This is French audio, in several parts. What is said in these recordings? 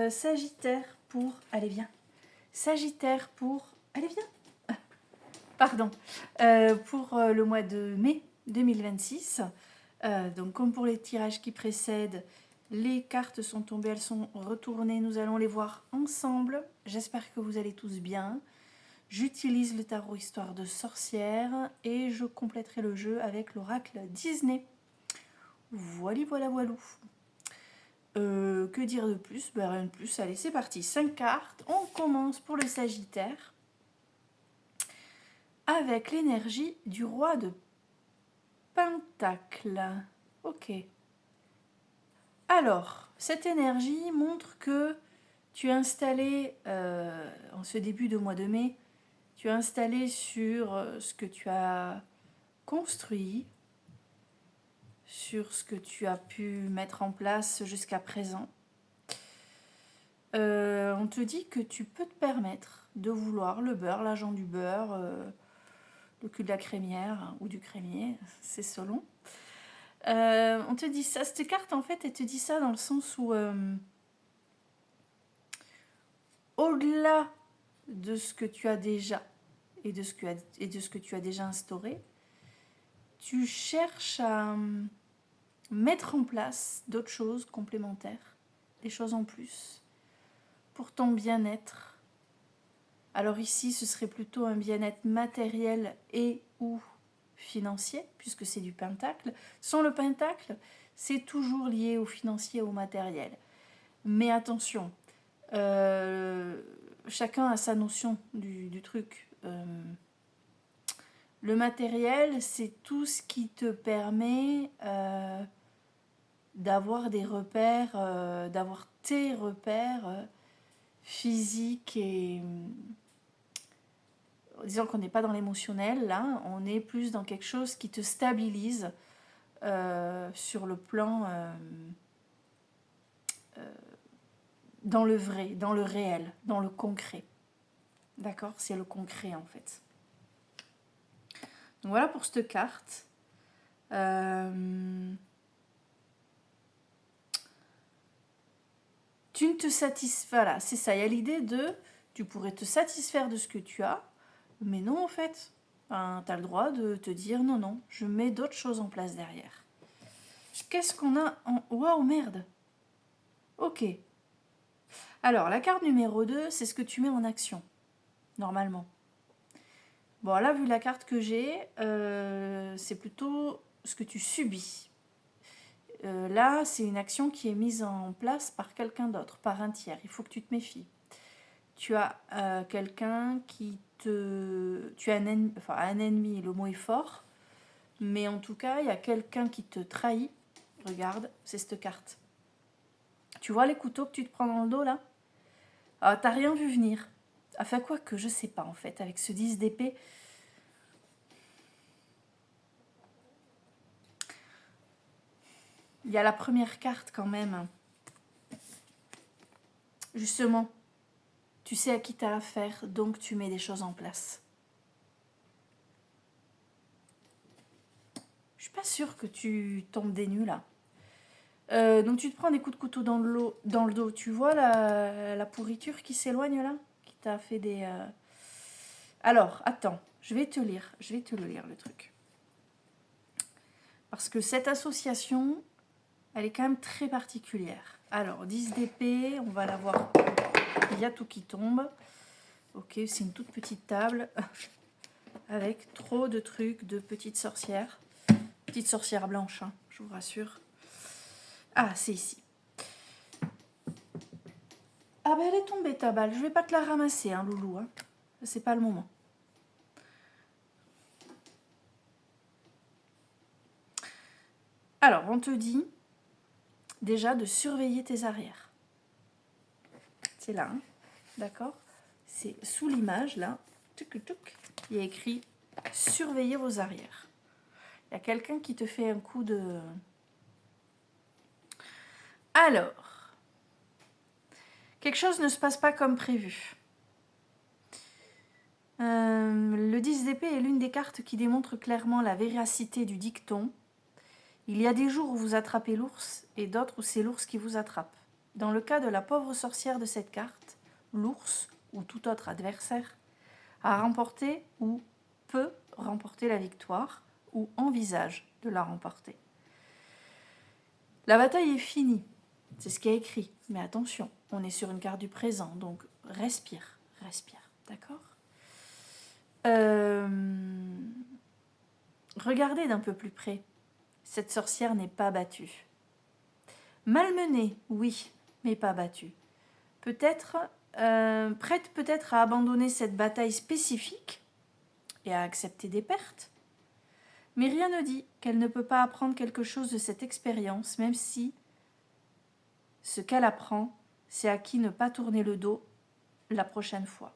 Sagittaire pour... Allez, viens. Sagittaire pour... Allez, viens. Pardon. Pour le mois de mai 2026. Donc, comme pour les tirages qui précèdent, les cartes sont tombées, elles sont retournées. Nous allons les voir ensemble. J'espère que vous allez tous bien. J'utilise le tarot Histoire de sorcière et je compléterai le jeu avec l'oracle Disney. Voilà, voilà, voilou. Que dire de plus? Ben, rien de plus. Allez, c'est parti. 5 cartes. On commence pour le Sagittaire avec l'énergie du roi de Pentacle. Ok. Alors, cette énergie montre que tu es installé, en ce début de mois de mai, tu es installé sur ce que tu as construit, sur ce que tu as pu mettre en place jusqu'à présent. On te dit que tu peux te permettre de vouloir le beurre, l'agent du beurre, le cul de la crémière ou du crémier, c'est selon. On te dit ça, cette carte en fait, elle te dit ça dans le sens où au-delà de ce que tu as déjà et de ce que tu as déjà instauré, tu cherches à mettre en place d'autres choses complémentaires, des choses en plus, pour ton bien-être. Alors ici, ce serait plutôt un bien-être matériel et ou financier, puisque c'est du pentacle. Sans le pentacle, c'est toujours lié au financier, au matériel. Mais attention, chacun a sa notion du truc. Le matériel, c'est tout ce qui te permet d'avoir des repères, d'avoir tes repères physiques et... Disons qu'on n'est pas dans l'émotionnel, là, on est plus dans quelque chose qui te stabilise sur le plan... dans le vrai, dans le réel, dans le concret. D'accord? C'est le concret, en fait. Donc voilà pour cette carte. Tu ne te satisfais... Voilà, c'est ça. Il y a l'idée de... Tu pourrais te satisfaire de ce que tu as, mais non, en fait. Ben, tu as le droit de te dire non, non, je mets d'autres choses en place derrière. Qu'est-ce qu'on a en... Waouh, merde. Ok. Alors, la carte numéro 2, c'est ce que tu mets en action, normalement. Bon, là, vu la carte que j'ai, c'est plutôt ce que tu subis. Là, c'est une action qui est mise en place par quelqu'un d'autre, par un tiers. Il faut que tu te méfies. Tu as quelqu'un qui te... Tu as un ennemi, le mot est fort, mais en tout cas, il y a quelqu'un qui te trahit. Regarde, c'est cette carte. Tu vois les couteaux que tu te prends dans le dos, là? Ah, t'as rien vu venir. Enfin, quoi que, je sais pas, en fait, avec ce 10 d'épée... Il y a la première carte quand même. Justement, tu sais à qui tu as affaire, donc tu mets des choses en place. Je suis pas sûre que tu tombes des nues là. Donc tu te prends des coups de couteau dans le dos. Tu vois la pourriture qui s'éloigne là? Qui t'a fait des... Alors, attends, je vais te lire le truc. Parce que cette association, elle est quand même très particulière. Alors, 10 d'épée, on va la voir. Il y a tout qui tombe. Ok, c'est une toute petite table avec trop de trucs de petites sorcières. Petite sorcière blanche, hein, je vous rassure. Ah, c'est ici. Ah ben elle est tombée ta balle. Je vais pas te la ramasser, hein, loulou. Hein. C'est pas le moment. Alors, on te dit déjà de surveiller tes arrières. C'est là, hein, d'accord? C'est sous l'image, là. Tuc, tuc, il y a écrit « Surveillez vos arrières ». Il y a quelqu'un qui te fait un coup de... Alors, quelque chose ne se passe pas comme prévu. Le 10 d'épée est l'une des cartes qui démontre clairement la véracité du dicton. Il y a des jours où vous attrapez l'ours et d'autres où c'est l'ours qui vous attrape. Dans le cas de la pauvre sorcière de cette carte, l'ours ou tout autre adversaire a remporté ou peut remporter la victoire ou envisage de la remporter. La bataille est finie, c'est ce qui est écrit. Mais attention, on est sur une carte du présent, donc respire, d'accord. Regardez d'un peu plus près. Cette sorcière n'est pas battue. Malmenée, oui, mais pas battue. Peut-être prête peut-être à abandonner cette bataille spécifique et à accepter des pertes. Mais rien ne dit qu'elle ne peut pas apprendre quelque chose de cette expérience, même si ce qu'elle apprend, c'est à qui ne pas tourner le dos la prochaine fois.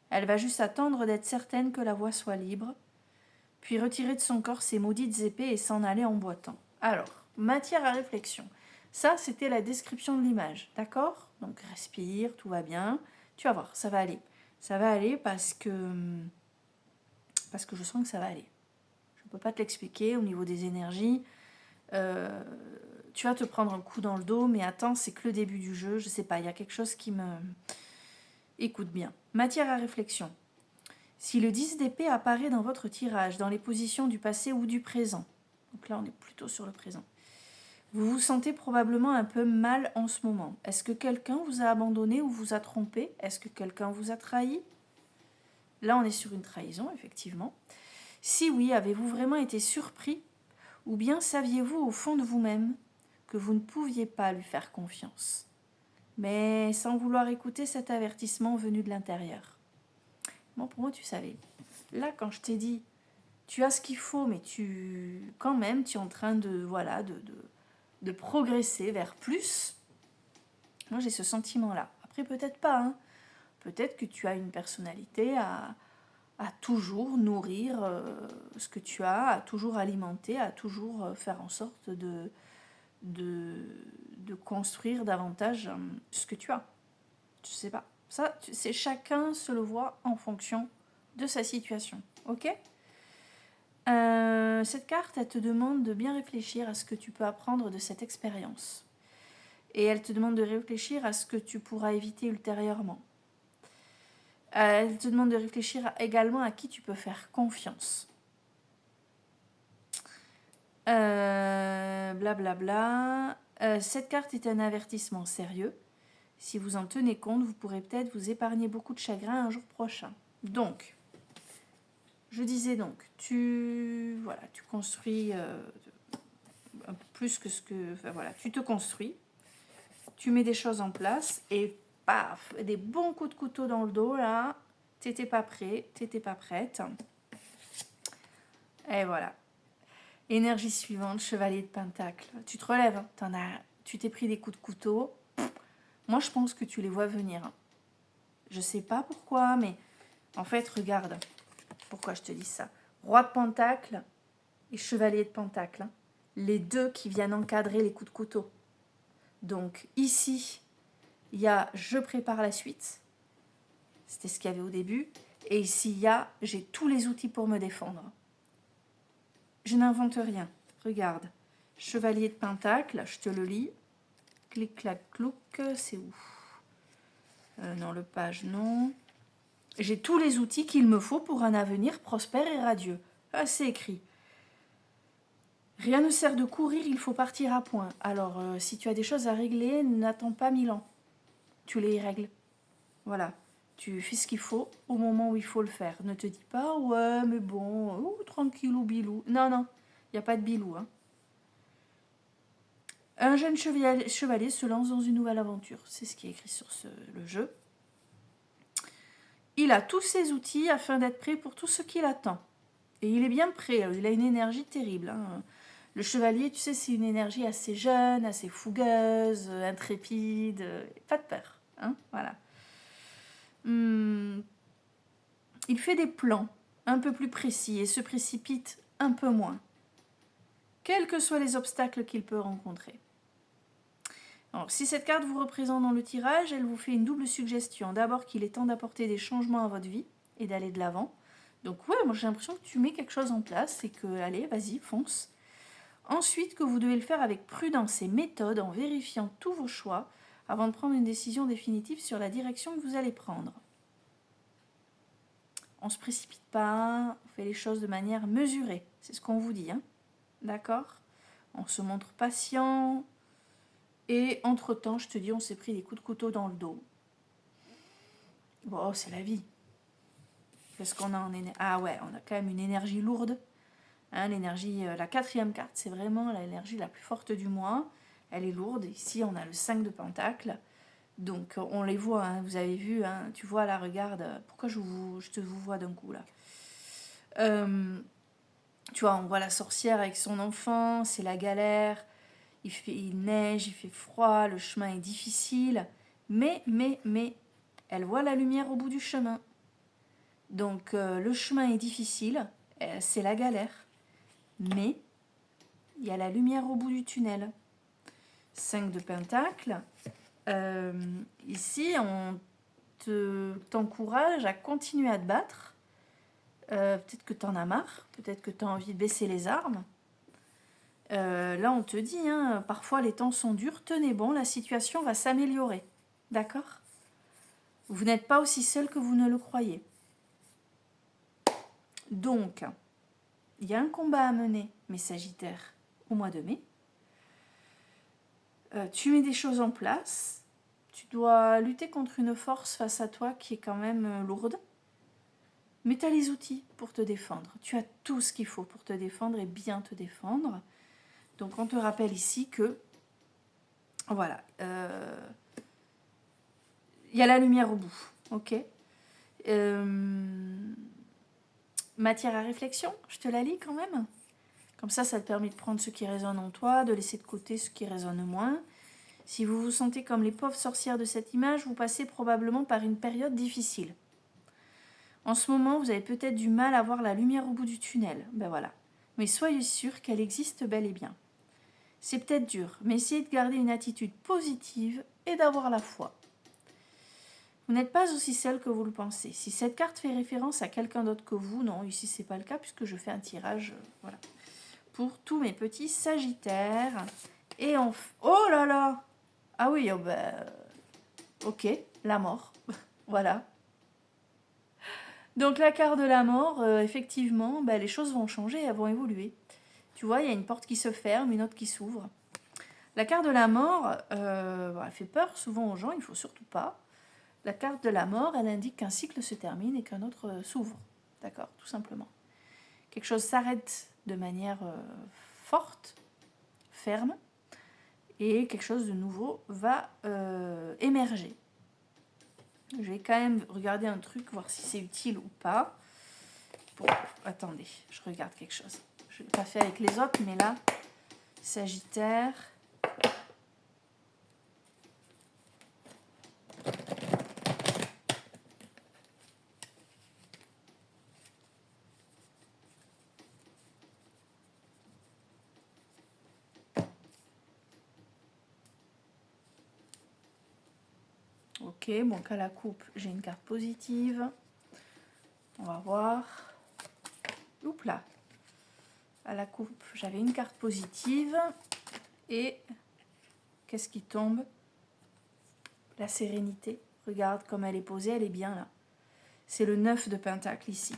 Elle va juste attendre d'être certaine que la voie soit libre, puis retirer de son corps ses maudites épées et s'en aller en boitant. Alors, matière à réflexion. Ça, c'était la description de l'image, d'accord? Donc, respire, tout va bien. Tu vas voir, ça va aller. Ça va aller parce que je sens que ça va aller. Je ne peux pas te l'expliquer au niveau des énergies. Tu vas te prendre un coup dans le dos, mais attends, c'est que le début du jeu. Je ne sais pas, il y a quelque chose qui me... Écoute bien. Matière à réflexion. Si le 10 d'épée apparaît dans votre tirage, dans les positions du passé ou du présent, donc là on est plutôt sur le présent, vous vous sentez probablement un peu mal en ce moment. Est-ce que quelqu'un vous a abandonné ou vous a trompé? Est-ce que quelqu'un vous a trahi? Là on est sur une trahison, effectivement. Si oui, avez-vous vraiment été surpris? Ou bien saviez-vous au fond de vous-même que vous ne pouviez pas lui faire confiance, mais sans vouloir écouter cet avertissement venu de l'intérieur? Bon, pour moi, tu savais. Là, quand je t'ai dit, tu as ce qu'il faut, mais quand même, tu es en train de, voilà, de progresser vers plus. Moi, j'ai ce sentiment-là. Après, peut-être pas. Hein. Peut-être que tu as une personnalité à toujours nourrir ce que tu as, à toujours alimenter, à toujours faire en sorte de construire davantage ce que tu as. Je sais pas. Ça, c'est chacun se le voit en fonction de sa situation. Ok ? Cette carte, elle te demande de bien réfléchir à ce que tu peux apprendre de cette expérience. Et elle te demande de réfléchir à ce que tu pourras éviter ultérieurement. Elle te demande de réfléchir également à qui tu peux faire confiance. Blablabla. Cette carte est un avertissement sérieux. Si vous en tenez compte, vous pourrez peut-être vous épargner beaucoup de chagrin un jour prochain. Donc, je disais donc, tu construis un peu plus que ce que... Enfin, voilà, tu te construis, tu mets des choses en place et paf, des bons coups de couteau dans le dos, là, t'étais pas prêt, t'étais pas prête. Et voilà. Énergie suivante, chevalier de pentacle. Tu te relèves, hein, tu t'es pris des coups de couteau. Moi, je pense que tu les vois venir. Je sais pas pourquoi, mais en fait, regarde. Pourquoi je te dis ça? Roi de pentacle et chevalier de pentacle. Hein. Les deux qui viennent encadrer les coups de couteau. Donc, ici, il y a « je prépare la suite ». C'était ce qu'il y avait au début. Et ici, il y a « j'ai tous les outils pour me défendre ». Je n'invente rien. Regarde. Chevalier de pentacle, je te le lis. Clic, clac, clouc, c'est où? Non, le page, non. J'ai tous les outils qu'il me faut pour un avenir prospère et radieux. Ah, c'est écrit. Rien ne sert de courir, il faut partir à point. Alors, si tu as des choses à régler, n'attends pas 1000 ans. Tu les règles. Voilà. Tu fais ce qu'il faut au moment où il faut le faire. Ne te dis pas, ouais, mais bon, tranquille ou bilou. Non, non, il n'y a pas de bilou, hein. Un jeune chevalier se lance dans une nouvelle aventure. C'est ce qui est écrit sur le jeu. Il a tous ses outils afin d'être prêt pour tout ce qui l'attend. Et il est bien prêt. Il a une énergie terrible. Hein. Le chevalier, tu sais, c'est une énergie assez jeune, assez fougueuse, intrépide. Pas de peur. Hein, voilà. Il fait des plans un peu plus précis et se précipite un peu moins. Quels que soient les obstacles qu'il peut rencontrer. Alors, si cette carte vous représente dans le tirage, elle vous fait une double suggestion. D'abord qu'il est temps d'apporter des changements à votre vie et d'aller de l'avant. Donc ouais, moi j'ai l'impression que tu mets quelque chose en place et que, allez, vas-y, fonce. Ensuite, que vous devez le faire avec prudence et méthode en vérifiant tous vos choix avant de prendre une décision définitive sur la direction que vous allez prendre. On ne se précipite pas, on fait les choses de manière mesurée. C'est ce qu'on vous dit, hein. D'accord? On se montre patient. Et entre-temps, je te dis, on s'est pris des coups de couteau dans le dos. Bon, c'est la vie. Qu'est-ce qu'on a en énergie? Ah ouais, on a quand même une énergie lourde. Hein, l'énergie, la 4e carte, c'est vraiment l'énergie la plus forte du mois. Elle est lourde. Ici, on a le 5 de Pentacle. Donc, on les voit, hein, vous avez vu, hein, tu vois, là, regarde. Pourquoi je te vous vois d'un coup, là tu vois, on voit la sorcière avec son enfant, c'est la galère. Il neige, il fait froid, le chemin est difficile. Mais, elle voit la lumière au bout du chemin. Donc, le chemin est difficile, c'est la galère. Mais, il y a la lumière au bout du tunnel. 5 de Pentacle. Ici, on t'encourage à continuer à te battre. Peut-être que tu en as marre. Peut-être que tu as envie de baisser les armes. Là, on te dit, hein, parfois les temps sont durs. Tenez bon, la situation va s'améliorer. D'accord? Vous n'êtes pas aussi seul que vous ne le croyez. Donc, il y a un combat à mener, mes Sagittaires, au mois de mai. Tu mets des choses en place. Tu dois lutter contre une force face à toi qui est quand même lourde. Mais tu as les outils pour te défendre. Tu as tout ce qu'il faut pour te défendre et bien te défendre. Donc, on te rappelle ici que, voilà, il y a la lumière au bout. Ok. Matière à réflexion, je te la lis quand même. Comme ça te permet de prendre ce qui résonne en toi, de laisser de côté ce qui résonne moins. Si vous vous sentez comme les pauvres sorcières de cette image, vous passez probablement par une période difficile. En ce moment, vous avez peut-être du mal à voir la lumière au bout du tunnel. Ben voilà. Mais soyez sûr qu'elle existe bel et bien. C'est peut-être dur, mais essayez de garder une attitude positive et d'avoir la foi. Vous n'êtes pas aussi seul que vous le pensez. Si cette carte fait référence à quelqu'un d'autre que vous, non, ici c'est pas le cas puisque je fais un tirage, voilà, pour tous mes petits Sagittaires. Et oh là là! Ah oui, oh ben, ok, la mort, voilà. Donc la carte de la mort, effectivement, ben, les choses vont changer, elles vont évoluer. Tu vois, il y a une porte qui se ferme, une autre qui s'ouvre. La carte de la mort, elle fait peur souvent aux gens, il ne faut surtout pas. La carte de la mort, elle indique qu'un cycle se termine et qu'un autre s'ouvre. D'accord, tout simplement. Quelque chose s'arrête de manière forte, ferme, et quelque chose de nouveau va émerger. Je vais quand même regarder un truc, voir si c'est utile ou pas. Bon, attendez, je regarde quelque chose. Je ne l'ai pas fait avec les autres, mais là, Sagittaire. Ok, donc à la coupe, j'ai une carte positive. On va voir. Oups là. À la coupe, j'avais une carte positive. Et qu'est-ce qui tombe? La sérénité. Regarde comme elle est posée, elle est bien là. C'est le 9 de Pentacle ici.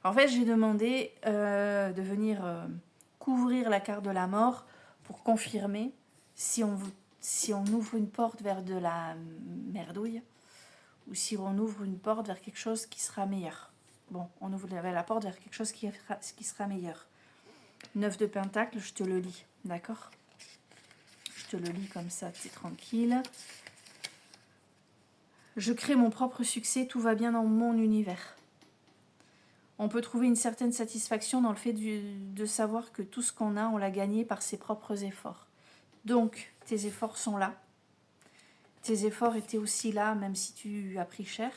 En fait, j'ai demandé de venir couvrir la carte de la mort pour confirmer si on ouvre une porte vers de la merdouille ou si on ouvre une porte vers quelque chose qui sera meilleur. Bon, on ouvre la porte vers quelque chose qui sera meilleur. 9 de Pentacle, je te le lis, d'accord? Je te le lis comme ça, tu es tranquille. Je crée mon propre succès, tout va bien dans mon univers. On peut trouver une certaine satisfaction dans le fait de savoir que tout ce qu'on a, on l'a gagné par ses propres efforts. Donc, tes efforts sont là. Tes efforts étaient aussi là, même si tu as pris cher.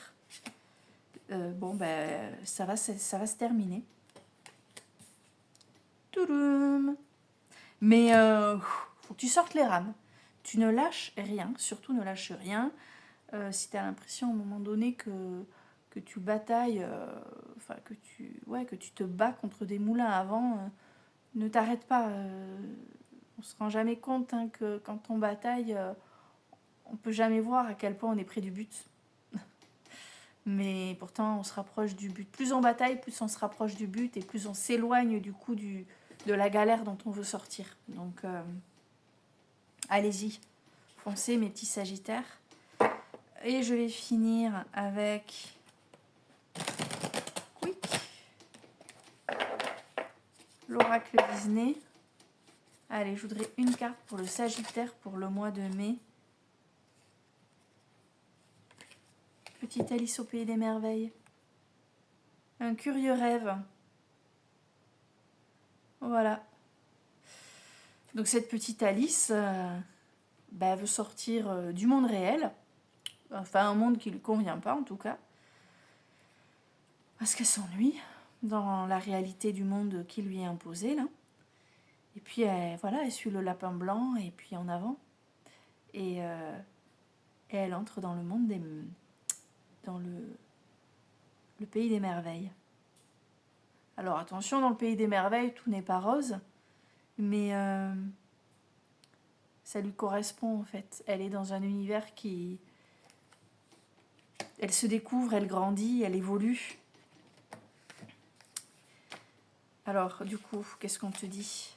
Bon, ben, ça va se terminer. Toudoum. Mais faut que tu sortes les rames. Tu ne lâches rien, surtout ne lâche rien. Si tu as l'impression à un moment donné que tu batailles, que tu te bats contre des moulins à vent, ne t'arrête pas. On se rend jamais compte hein, que quand on bataille, on peut jamais voir à quel point on est près du but. Mais pourtant, on se rapproche du but. Plus on bataille, plus on se rapproche du but et plus on s'éloigne du coup de la galère dont on veut sortir. Donc, allez-y, foncez mes petits sagittaires. Et je vais finir avec Quick, l'oracle Disney. Allez, je voudrais une carte pour le Sagittaire pour le mois de mai. Petite Alice au pays des merveilles. Un curieux rêve. Voilà. Donc cette petite Alice veut sortir du monde réel. Enfin, un monde qui ne lui convient pas en tout cas. Parce qu'elle s'ennuie dans la réalité du monde qui lui est imposé là. Et puis elle suit le lapin blanc et puis en avant. Et elle entre dans le monde dans le pays des merveilles. Alors attention, dans le pays des merveilles, tout n'est pas rose, mais ça lui correspond en fait. Elle est dans un univers elle se découvre, elle grandit, elle évolue. Alors du coup, qu'est-ce qu'on te dit ?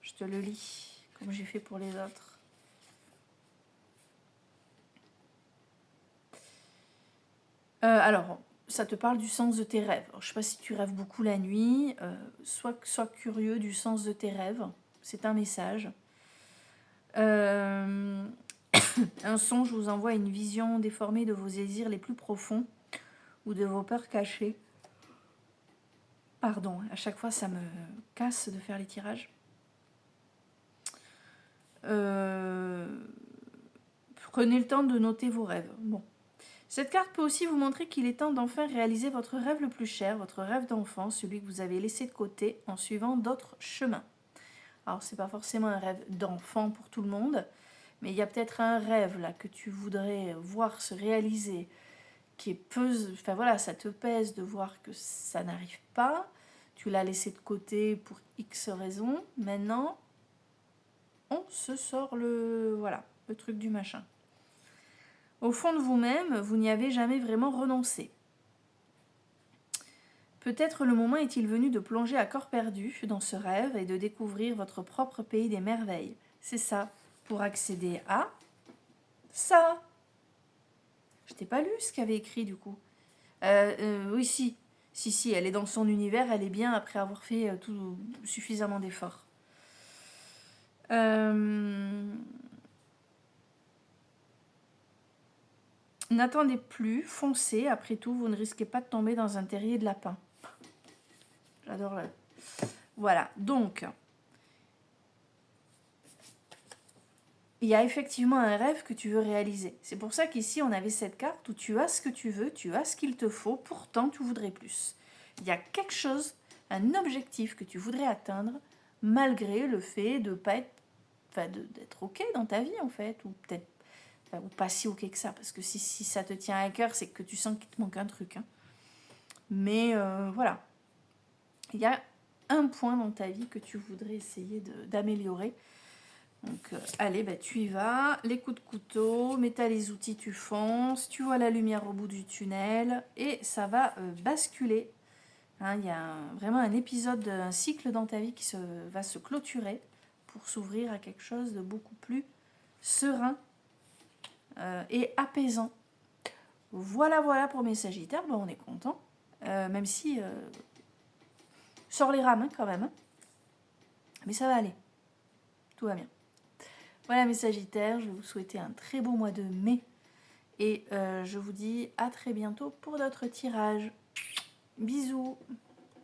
Je te le lis, comme j'ai fait pour les autres. Alors, ça te parle du sens de tes rêves. Alors, je ne sais pas si tu rêves beaucoup la nuit. Sois curieux du sens de tes rêves. C'est un message. Un songe vous envoie une vision déformée de vos désirs les plus profonds ou de vos peurs cachées. Pardon, à chaque fois ça me casse de faire les tirages. Prenez le temps de noter vos rêves. Bon. Cette carte peut aussi vous montrer qu'il est temps d'enfin réaliser votre rêve le plus cher, votre rêve d'enfant, celui que vous avez laissé de côté en suivant d'autres chemins. Alors, c'est pas forcément un rêve d'enfant pour tout le monde, mais il y a peut-être un rêve là que tu voudrais voir se réaliser, qui est enfin voilà, ça te pèse de voir que ça n'arrive pas. Tu l'as laissé de côté pour X raisons. Maintenant, on se sort le truc du machin. Au fond de vous-même, vous n'y avez jamais vraiment renoncé. Peut-être le moment est-il venu de plonger à corps perdu dans ce rêve et de découvrir votre propre pays des merveilles. C'est ça, pour accéder à ça. Je t'ai pas lu ce qu'avait écrit du coup. Oui, si, elle est dans son univers, elle est bien après avoir fait tout suffisamment d'efforts. N'attendez plus, foncez, après tout, vous ne risquez pas de tomber dans un terrier de lapin. J'adore là. Voilà, donc, il y a effectivement un rêve que tu veux réaliser. C'est pour ça qu'ici, on avait cette carte où tu as ce que tu veux, tu as ce qu'il te faut, pourtant tu voudrais plus. Il y a quelque chose, un objectif que tu voudrais atteindre, malgré le fait de pas être, d'être OK dans ta vie, en fait, ou peut-être ou pas si ok que ça, parce que si ça te tient à cœur, c'est que tu sens qu'il te manque un truc. Hein. Mais voilà. Il y a un point dans ta vie que tu voudrais essayer d'améliorer. Donc, allez, tu y vas. Les coups de couteau, mets les outils, tu fonces. Tu vois la lumière au bout du tunnel. Et ça va basculer. Hein, il y a vraiment un épisode, un cycle dans ta vie qui va se clôturer pour s'ouvrir à quelque chose de beaucoup plus serein. Et apaisant. Voilà pour mes sagittaires. Bon, on est content. Même si sort les rames quand même. Hein. Mais ça va aller. Tout va bien. Voilà mes sagittaires. Je vais vous souhaiter un très beau mois de mai. Et je vous dis à très bientôt pour d'autres tirages. Bisous.